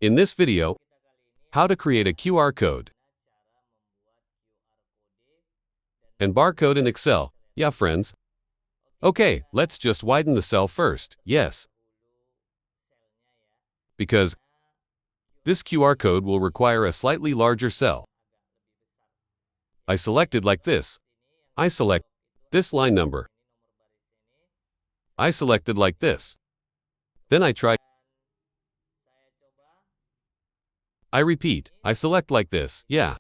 In this video, how to create a QR code and barcode in Excel. Yeah, friends. Okay, let's just widen the cell first. Yes. Because this QR code will require a slightly larger cell. I selected like this. I select this line number. I selected like this. Then I try. I repeat. I select like this. Yeah.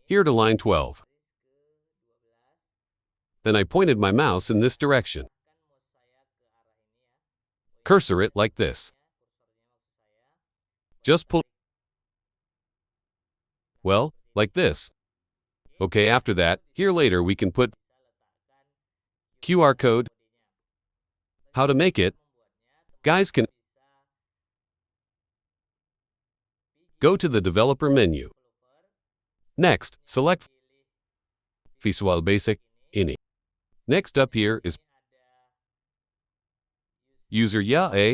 Here to line 12. Then I pointed my mouse in this direction. Cursor it like this. Just pull. Well, like this. Okay, after that, here later we can put QR code. How to make it? Guys can go to the developer menu. Next, select Visual Basic, Ini. Next up here is User.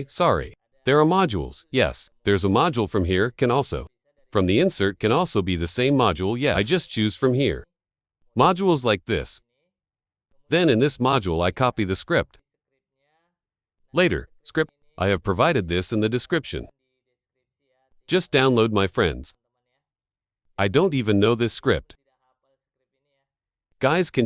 Sorry. There are modules. Yes, there's a module from here can also. From the insert can also be the same module. Yes, I just choose from here. Modules like this. Then in this module I copy the script. Later, script. I have provided this in the description. Just download, my friends. I don't even know this script. Guys can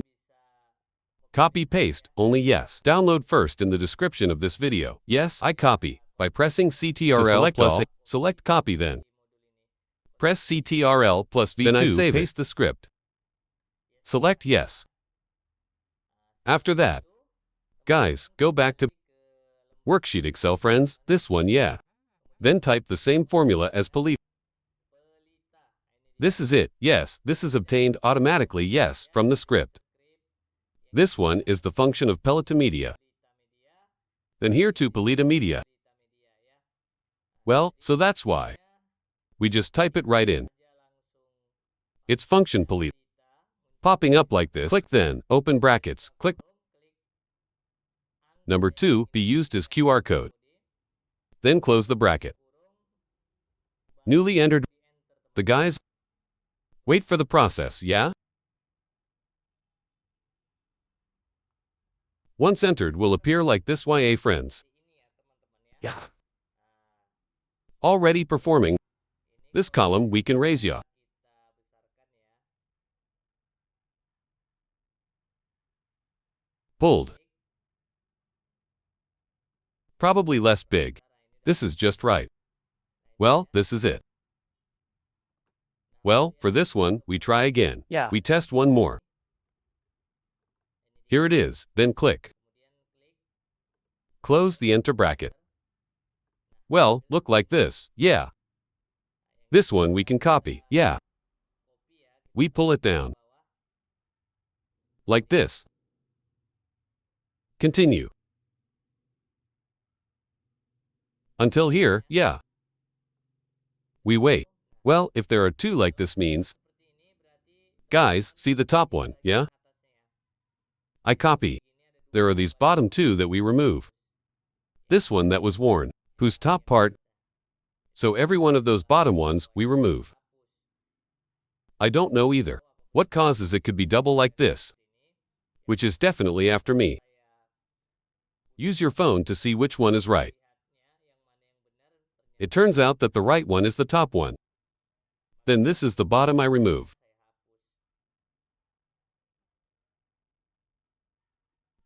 copy paste, only yes. Download first in the description of this video. Yes, I copy. By pressing CTRL select plus all. A, select copy then. Press CTRL plus V2, Then I save paste the script. Select yes. After that, guys, go back to Worksheet Excel, friends, this one, yeah. Then type the same formula as Pelita. This is it, yes, this is obtained automatically, yes, from the script. This one is the function of Pelita Media. Then here to Pelita Media. Well, so that's why. We just type it right in. It's function Pelita. Popping up like this. Click then, open brackets, click. Number 2, be used as QR code. Then close the bracket. Newly entered. The guys. Wait for the process, yeah? Once entered will appear like this, YA friends. Yeah. Already performing. This column we can raise ya. Pulled. Probably less big. This is just right. Well, this is it. Well, for this one, we try again. Yeah. We test one more. Here it is, then click. Close the enter bracket. Well, look like this, yeah. This one we can copy, yeah. We pull it down. Like this. Continue. Until here, yeah. We wait. Well, if there are two like this means, guys, see the top one, yeah? I copy. There are these bottom two that we remove. This one that was worn, whose top part, so every one of those bottom ones we remove. I don't know either. What causes it could be double like this? Which is definitely after me. Use your phone to see which one is right. It turns out that the right one is the top one. Then this is the bottom I remove.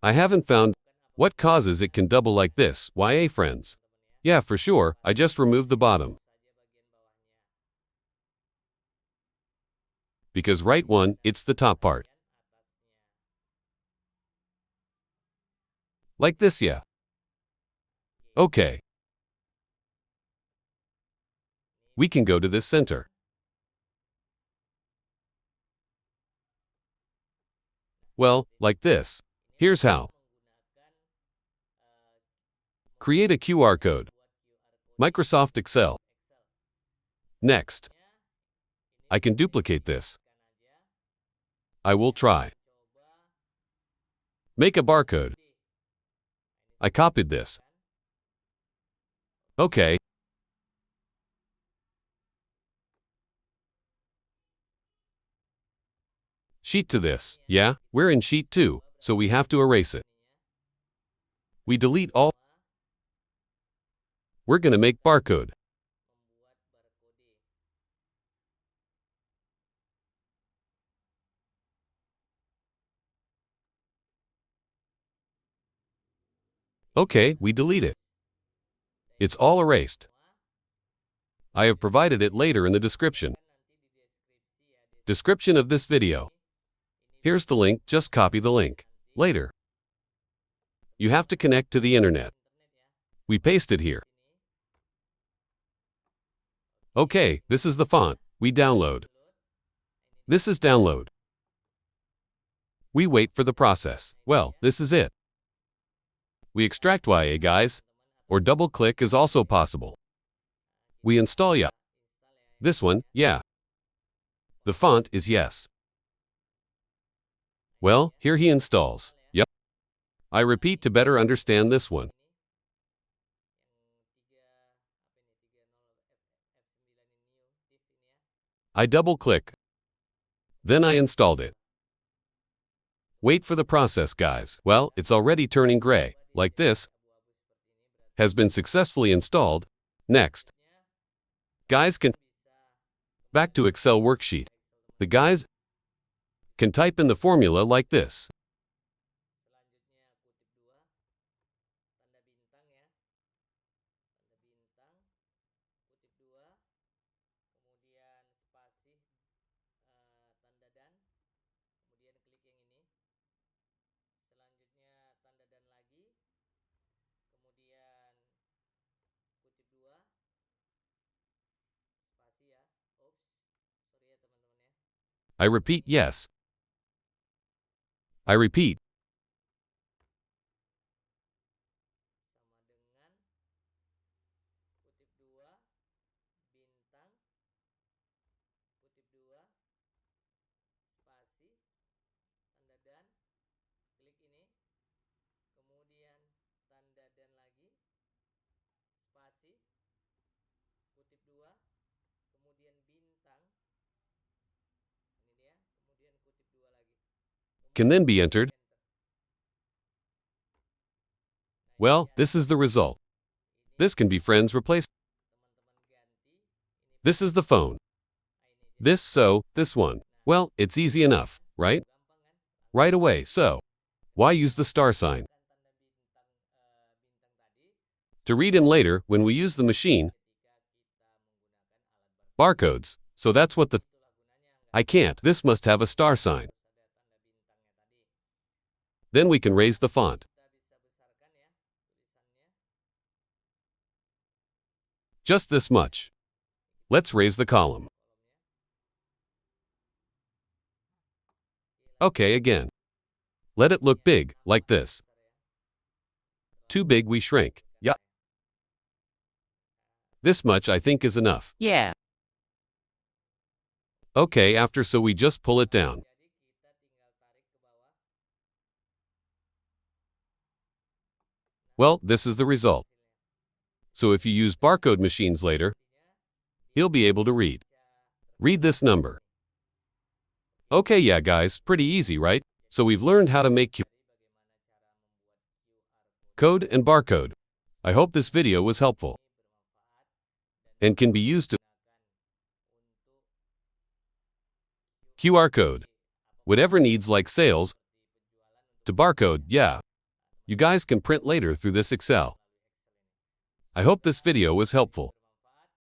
I haven't found what causes it can double like this, YA friends. Yeah, for sure, I just removed the bottom. Because right one, it's the top part. Like this, yeah. Okay. We can go to this center. Well, like this. Here's how. Create a QR code. Microsoft Excel. Next. I can duplicate this. I will try. Make a barcode. I copied this. Okay. sheet to this. Yeah, we're in sheet 2, so we have to erase it. We delete all. We're gonna make barcode. Okay, we delete it. It's all erased. I have provided it later in the description. Description of this video. Here's the link, just copy the link. Later. You have to connect to the internet. We paste it here. Okay, this is the font. We download. This is download. We wait for the process. Well, this is it. We extract YA, guys. Or double click is also possible. We install ya. This one, yeah. The font is yes. Well, here he installs. Yep. I repeat to better understand this one. I double click. Then I installed it. Wait for the process, guys. Well, it's already turning gray, like this. Has been successfully installed. Next. Guys can back to Excel worksheet. The guys can type in the formula like this. I repeat, yes. I repeat. Can then be entered. Well, this is the result. This can be friends replaced. This is the phone. This one. Well, it's easy enough, right? Right away, so. Why use the star sign? To read in later, when we use the machine. Barcodes, so that's what the. I can't, this must have a star sign. Then we can raise the font. Just this much. Let's raise the column. Okay, again. Let it look big, like this. Too big, we shrink. Yeah. This much I think is enough. Yeah. Okay, after so we just pull it down. Well, this is the result. So if you use barcode machines later, he'll be able to read. Read this number. Okay, yeah guys, pretty easy, right? So we've learned how to make QR code and barcode. I hope this video was helpful and can be used to QR code. Whatever needs like sales to barcode, yeah. You guys can print later through this Excel. I hope this video was helpful.